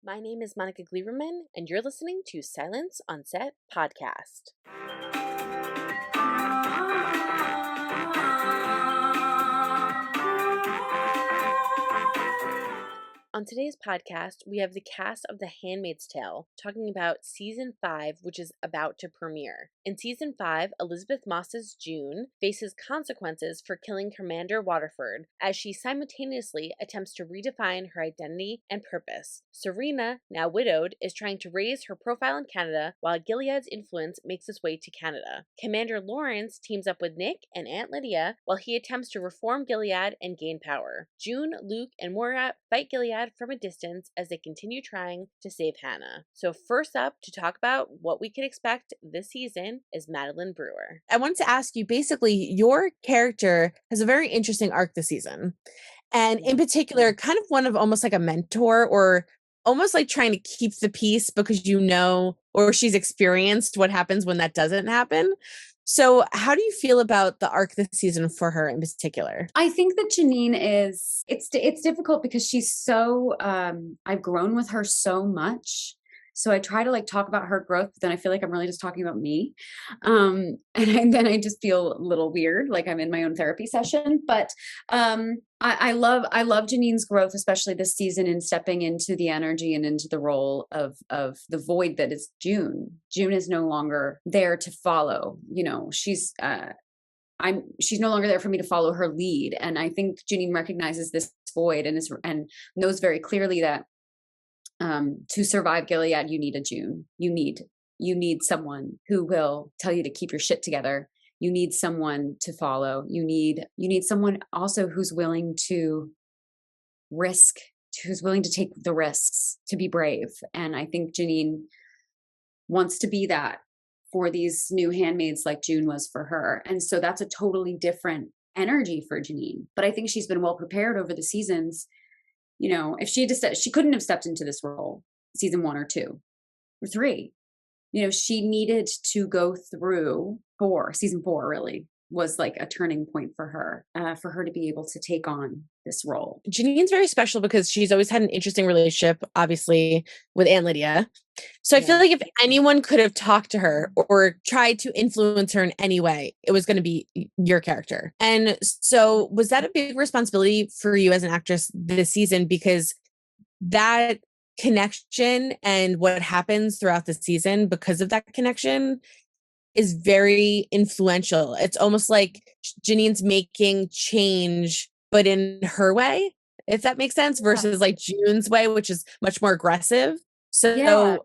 My name is Monica Gleberman, and you're listening to Silence on Set podcast. On today's podcast, we have the cast of The Handmaid's Tale talking about Season 5, which is about to premiere. In Season 5, Elisabeth Moss June faces consequences for killing Commander Waterford as she simultaneously attempts to redefine her identity and purpose. Serena, now widowed, is trying to raise her profile in Canada while Gilead's influence makes its way to Canada. Commander Lawrence teams up with Nick and Aunt Lydia while he attempts to reform Gilead and gain power. June, Luke, and Moira fight Gilead from a distance as they continue trying to save Hannah. So first up to talk about what we could expect this season is Madeleine Brewer. I wanted to ask you, basically, your character has a very interesting arc this season. And in particular, kind of one of almost like a mentor or almost like trying to keep the peace because or she's experienced what happens when that doesn't happen. So how do you feel about the arc this season for her in particular? I think that Janine it's difficult because she's so, I've grown with her so much. So I try to talk about her growth, but then I feel like I'm really just talking about me. And then I just feel a little weird, like I'm in my own therapy session. But I love Janine's growth, especially this season, in stepping into the energy and into the role of the void that is June. June is no longer there to follow. She's no longer there for me to follow her lead. And I think Janine recognizes this void and knows very clearly that to survive Gilead, you need a June. You need someone who will tell you to keep your shit together. You need someone to follow. You need someone also who's willing to take the risks, to be brave. And I think Janine wants to be that for these new handmaids like June was for her. And so that's a totally different energy for Janine. But I think she's been well prepared over the seasons. If she couldn't have stepped into this role season 1 or 2 or 3. She needed to go through season 4 really was like a turning point for her to be able to take on this role. Janine's very special because she's always had an interesting relationship, obviously, with Aunt Lydia. So I feel like if anyone could have talked to her or tried to influence her in any way, it was going to be your character. And so was that a big responsibility for you as an actress this season? Because that connection and what happens throughout the season because of that connection is very influential. It's almost like Janine's making change, but in her way, if that makes sense, versus like June's way, which is much more aggressive. So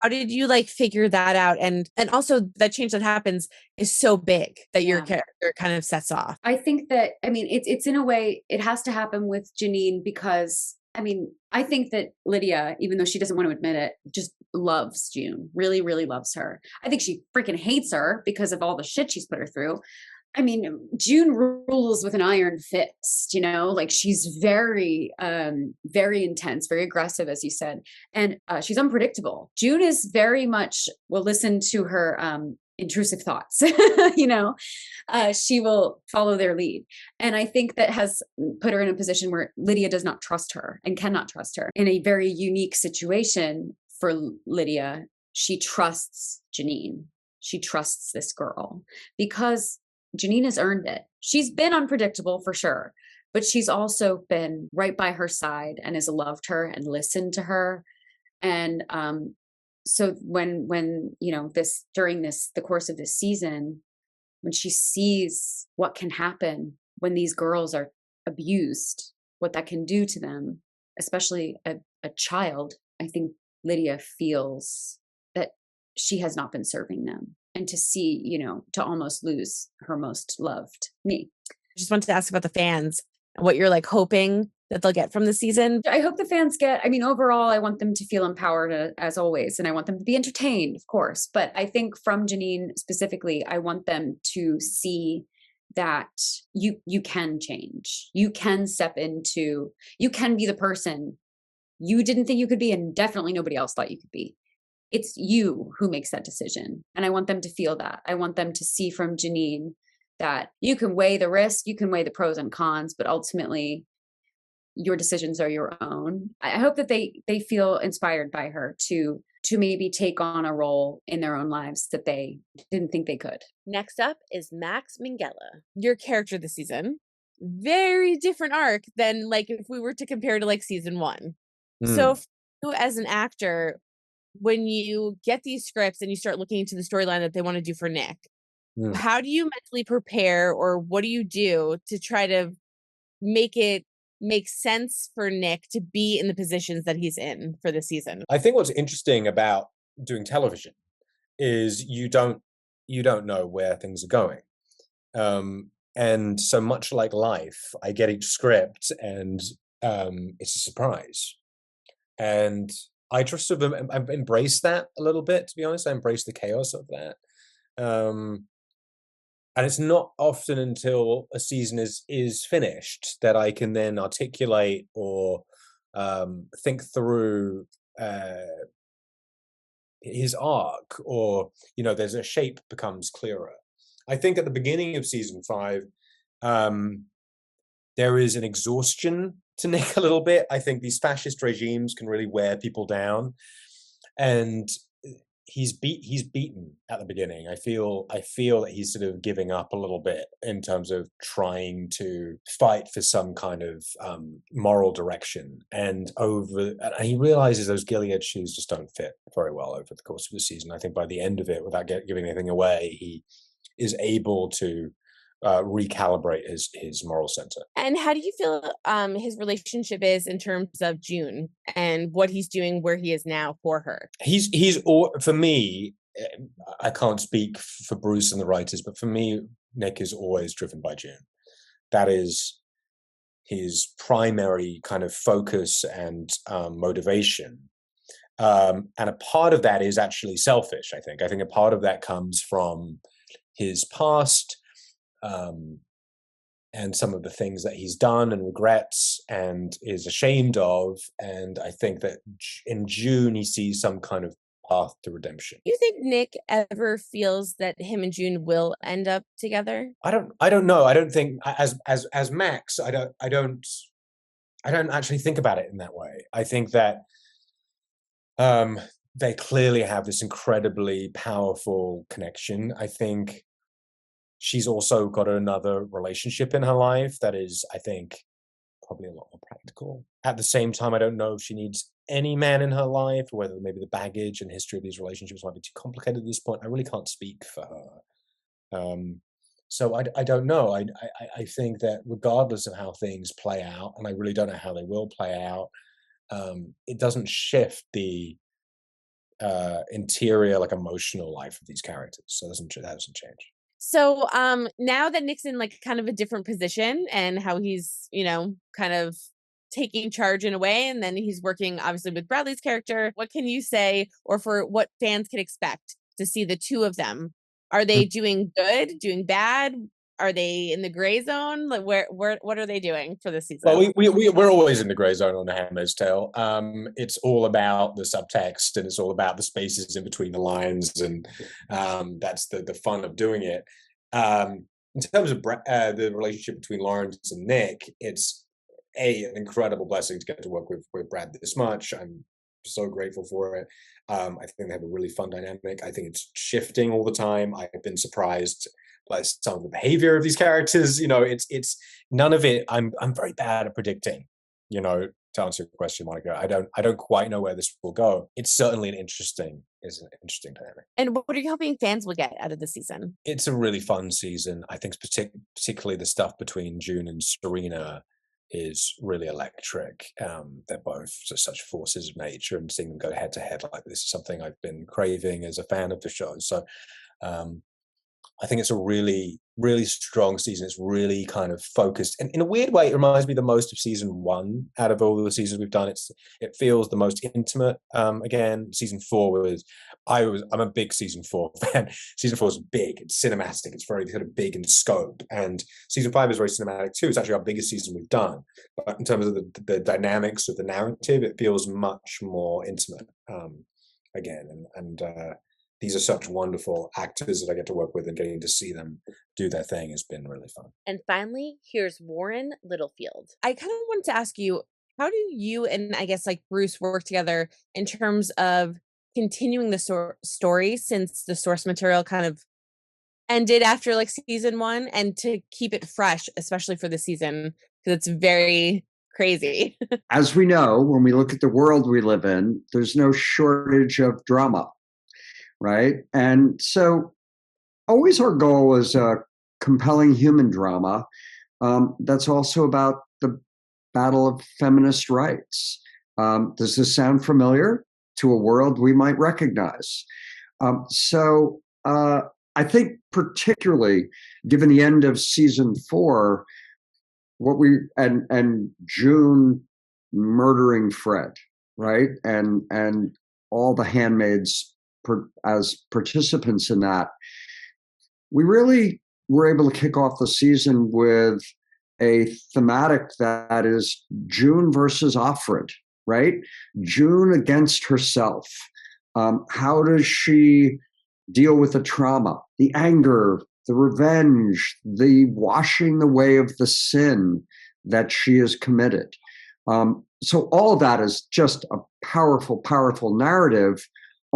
how did you figure that out? And also that change that happens is so big that your character kind of sets off. I think that, it's in a way, it has to happen with Janine because I think that Lydia, even though she doesn't want to admit it, just loves June, really, really loves her. I think she freaking hates her because of all the shit she's put her through. June rules with an iron fist, she's very, very intense, very aggressive, as you said. And she's unpredictable. June is very much, will listen to her intrusive thoughts, she will follow their lead. And I think that has put her in a position where Lydia does not trust her and cannot trust her. In a very unique situation for Lydia, she trusts Janine. She trusts this girl because Janine has earned it. She's been unpredictable for sure, but she's also been right by her side and has loved her and listened to her. And so when during the course of this season, when she sees what can happen when these girls are abused, what that can do to them, especially a child, I think Lydia feels that she has not been serving them. And to see, to almost lose her most loved, me. I just wanted to ask about the fans and what you're hoping that they'll get from the season. I hope the fans overall, I want them to feel empowered as always. And I want them to be entertained, of course. But I think from Janine specifically, I want them to see that you can change. You can you can be the person you didn't think you could be, and definitely nobody else thought you could be. It's you who makes that decision. And I want them to feel that. I want them to see from Janine that you can weigh the risk, you can weigh the pros and cons, but ultimately your decisions are your own. I hope that they feel inspired by her to maybe take on a role in their own lives that they didn't think they could. Next up is Max Minghella. Your character this season, very different arc than like if we were to compare to like season 1. So for you as an actor, when you get these scripts and you start looking into the storyline that they want to do for Nick, how do you mentally prepare, or what do you do to try to make it make sense for Nick to be in the positions that he's in for this season? I think what's interesting about doing television is you don't know where things are going. And so much like life, I get each script and it's a surprise. And I just sort of I've embraced that a little bit, to be honest. I embrace the chaos of that. And it's not often until a season is finished that I can then articulate or think through his arc, or there's a shape becomes clearer. I think at the beginning of season 5, there is an exhaustion to Nick a little bit. I think these fascist regimes can really wear people down, and he's beaten at the beginning. I feel that he's sort of giving up a little bit in terms of trying to fight for some kind of moral direction, and he realizes those Gilead shoes just don't fit very well over the course of the season. I think by the end of it, without giving anything away, he is able to recalibrate his moral center. And how do you feel his relationship is in terms of June and what he's doing where he is now for her? He's for me, I can't speak for Bruce and the writers, but for me, Nick is always driven by June. That is his primary kind of focus and motivation. And a part of that is actually selfish, I think. I think a part of that comes from his past, and some of the things that he's done and regrets and is ashamed of. And I think that in June, he sees some kind of path to redemption. Do you think Nick ever feels that him and June will end up together? I don't know. I don't think as Max, I don't actually think about it in that way. I think that they clearly have this incredibly powerful connection. I think she's also got another relationship in her life that is, I think, probably a lot more practical. At the same time, I don't know if she needs any man in her life, or whether maybe the baggage and history of these relationships might be too complicated at this point. I really can't speak for her. So I don't know. I think that regardless of how things play out, and I really don't know how they will play out, it doesn't shift the interior, like emotional life of these characters. So that doesn't change. So now that Nick's in like kind of a different position, and how he's, kind of taking charge in a way, and then he's working obviously with Bradley's character, what can you say, or for what fans can expect to see the two of them? Are they doing good, doing bad? Are they in the gray zone? Like what are they doing for this season? Well, we're always in the gray zone on The Handmaid's Tale. It's all about the subtext, and it's all about the spaces in between the lines, and that's the fun of doing it. In terms of the relationship between Lawrence and Nick, it's an incredible blessing to get to work with Brad this much. I'm so grateful for it. I think they have a really fun dynamic. I think it's shifting all the time. I've been surprised by some of the behavior of these characters. It's none of it. I'm very bad at predicting, to answer your question, Monica. I don't quite know where this will go. It's certainly an interesting dynamic. And what are you hoping fans will get out of the season? It's a really fun season. I think particularly the stuff between June and Serena is really electric. They're both just such forces of nature, and seeing them go head to head like this is something I've been craving as a fan of the show. So I think it's a really, really strong season. It's really kind of focused, and in a weird way, it reminds me the most of season 1 out of all the seasons we've done. It feels the most intimate. Again, season 4 I'm a big season 4 fan. Season 4 is big. It's cinematic. It's very sort of big in scope, and season 5 is very cinematic too. It's actually our biggest season we've done. But in terms of the dynamics of the narrative, it feels much more intimate. Again, and these are such wonderful actors that I get to work with, and getting to see them do their thing has been really fun. And finally, here's Warren Littlefield. I kind of wanted to ask you, how do you and I guess like Bruce work together in terms of continuing the story, since the source material kind of ended after like season 1, and to keep it fresh, especially for the season, because it's very crazy. As we know, when we look at the world we live in, there's no shortage of drama, right? And so always our goal is a compelling human drama that's also about the battle of feminist rights. Does this sound familiar to a world we might recognize? So I think particularly given the end of season 4, what we and June murdering Fred, right? And all the handmaids as participants in that, we really were able to kick off the season with a thematic that is June versus Offred, right? June against herself. How does she deal with the trauma, the anger, the revenge, the washing away of the sin that she has committed? So all of that is just a powerful, powerful narrative,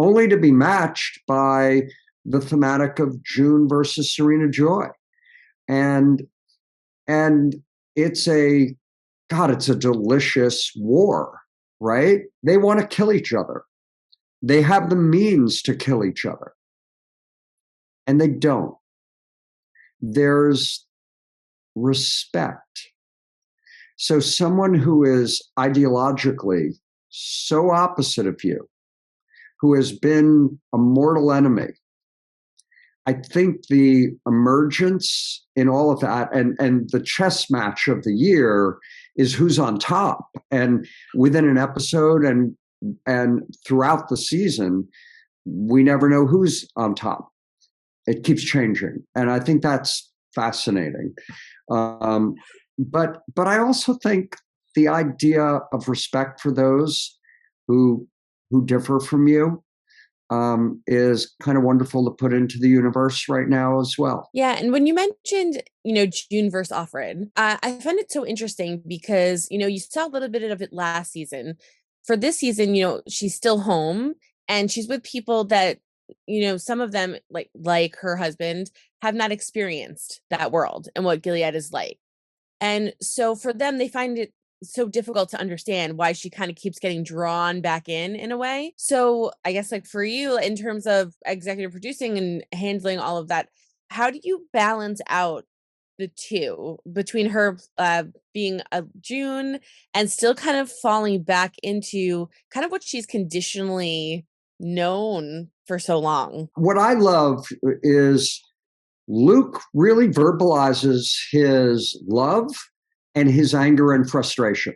only to be matched by the thematic of June versus Serena Joy. And it's a delicious war, right? They want to kill each other. They have the means to kill each other. And they don't. There's respect. So someone who is ideologically so opposite of you, who has been a mortal enemy, I think the emergence in all of that, and the chess match of the year is who's on top. And within an episode and throughout the season, we never know who's on top. It keeps changing, and I think that's fascinating. But I also think the idea of respect for those who differ from you is kind of wonderful to put into the universe right now as well. Yeah, and when you mentioned, June versus Offred, I find it so interesting because, you saw a little bit of it last season. For this season, she's still home and she's with people that, some of them, like her husband, have not experienced that world and what Gilead is like. And so for them, they find it so difficult to understand why she kind of keeps getting drawn back in a way. So I guess for you, in terms of executive producing and handling all of that, how do you balance out the two between her being a June and still kind of falling back into kind of what she's conditionally known for so long? What I love is Luke really verbalizes his love and his anger and frustration.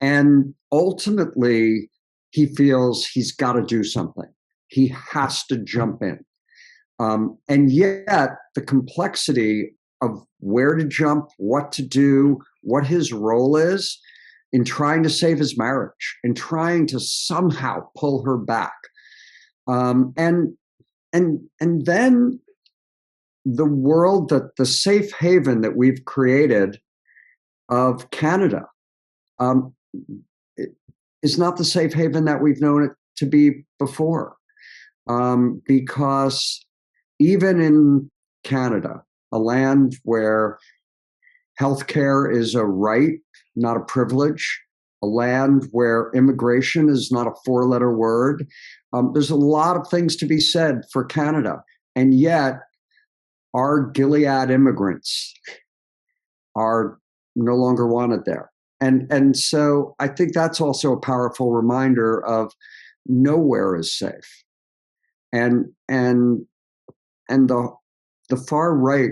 And ultimately, he feels he's got to do something. He has to jump in. And yet, the complexity of where to jump, what to do, what his role is in trying to save his marriage and trying to somehow pull her back. And then the world, that the safe haven that we've created of Canada is not the safe haven that we've known it to be before. Because even in Canada, a land where healthcare is a right, not a privilege, a land where immigration is not a 4-letter word, there's a lot of things to be said for Canada. And yet, our Gilead immigrants are no longer wanted there. And so I think that's also a powerful reminder of nowhere is safe. And the far right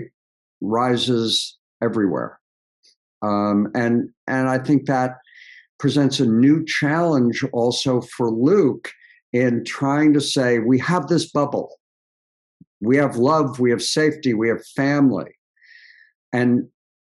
rises everywhere. And I think that presents a new challenge also for Luke in trying to say, we have this bubble. We have love, we have safety, we have family. And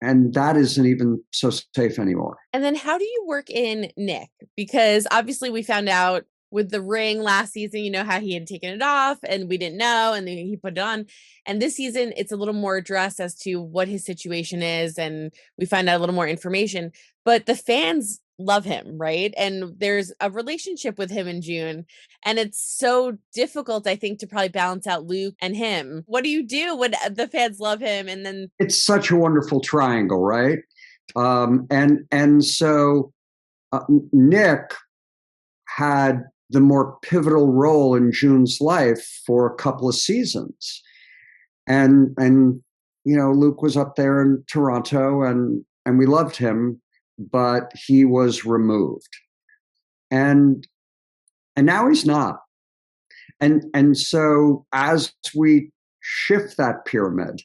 that isn't even so safe anymore. And then how do you work in Nick? Because obviously we found out with the ring last season, you know, how he had taken it off and we didn't know, and then he put it on. And this season, it's a little more addressed as to what his situation is, and we find out a little more information. But the fans love him, right? And there's a relationship with him and June. And it's so difficult, I think, to probably balance out Luke and him. What do you do when the fans love him and then It's such a wonderful triangle, right? So Nick had the more pivotal role in June's life for a couple of seasons. And you know, Luke was up there in Toronto and we loved him, but he was removed. And now he's not. And so as we shift that pyramid,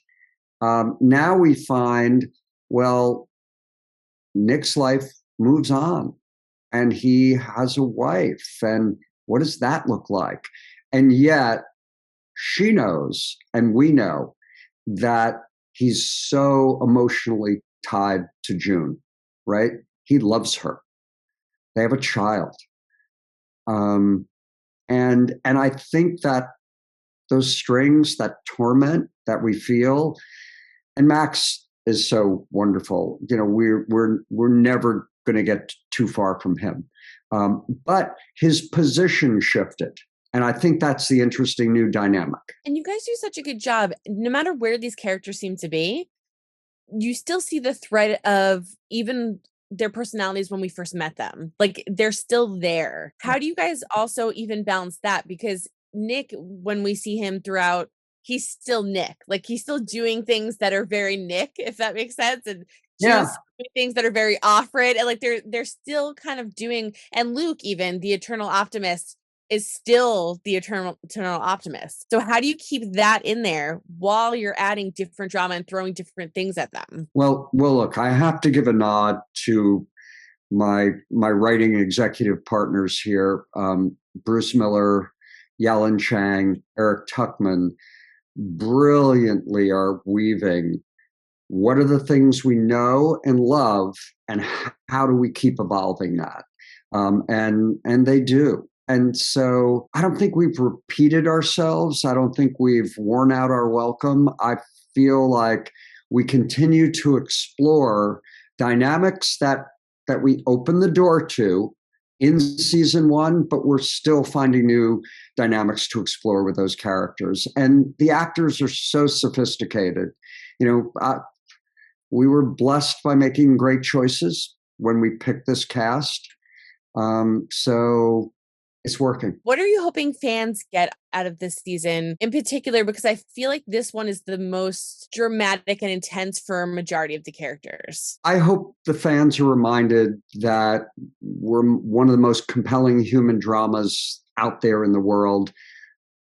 now we find, well, Nick's life moves on and he has a wife. And what does that look like? And yet she knows, and we know, that he's so emotionally tied to June, right? He loves her. They have a child. And I think that those strings, that torment that we feel, and Max is so wonderful. You know, we're never going to get too far from him, but his position shifted, and I think that's the interesting new dynamic. And you guys do such a good job. No matter where these characters seem to be, you still see the thread of even their personalities when we first met them. Like they're still there. How do you guys also even balance that? Because Nick, when we see him throughout, he's still Nick. Like he's still doing things that are very Nick, if that makes sense. And Yeah. June's doing things that are very Offred. And like they're still kind of doing, and Luke, even the eternal optimist, is still the eternal optimist. So how do you keep that in there while you're adding different drama and throwing different things at them? Well, look, I have to give a nod to my writing executive partners here, Bruce Miller, Yalan Chang, Eric Tuchman, brilliantly are weaving what are the things we know and love, and how do we keep evolving that? And they do. And so I don't think we've repeated ourselves. I don't think we've worn out our welcome. I feel like we continue to explore dynamics that we open the door to in season one, but we're still finding new dynamics to explore with those characters. And the actors are so sophisticated. You know, we were blessed by making great choices when we picked this cast. So it's working. What are you hoping fans get out of this season in particular? Because I feel like this one is the most dramatic and intense for a majority of the characters. I hope the fans are reminded that we're one of the most compelling human dramas out there in the world.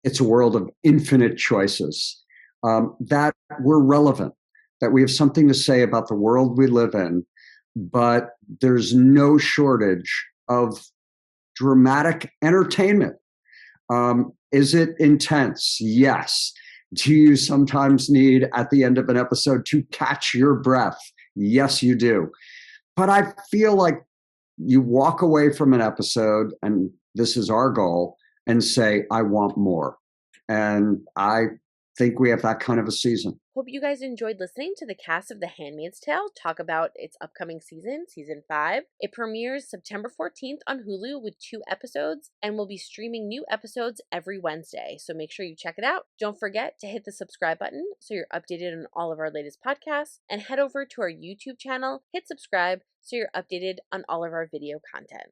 It's a world of infinite choices, that we're relevant, that we have something to say about the world we live in, but there's no shortage of dramatic entertainment. Is it intense? Yes. Do you sometimes need, at the end of an episode, to catch your breath? Yes, you do. But I feel like you walk away from an episode, and this is our goal, and say, I want more. And I think we have that kind of a season. Hope you guys enjoyed listening to the cast of The Handmaid's Tale talk about its upcoming season, season 5. It premieres September 14th on Hulu with 2 episodes, and we'll be streaming new episodes every Wednesday. So make sure you check it out. Don't forget to hit the subscribe button so you're updated on all of our latest podcasts, and head over to our YouTube channel, hit subscribe so you're updated on all of our video content.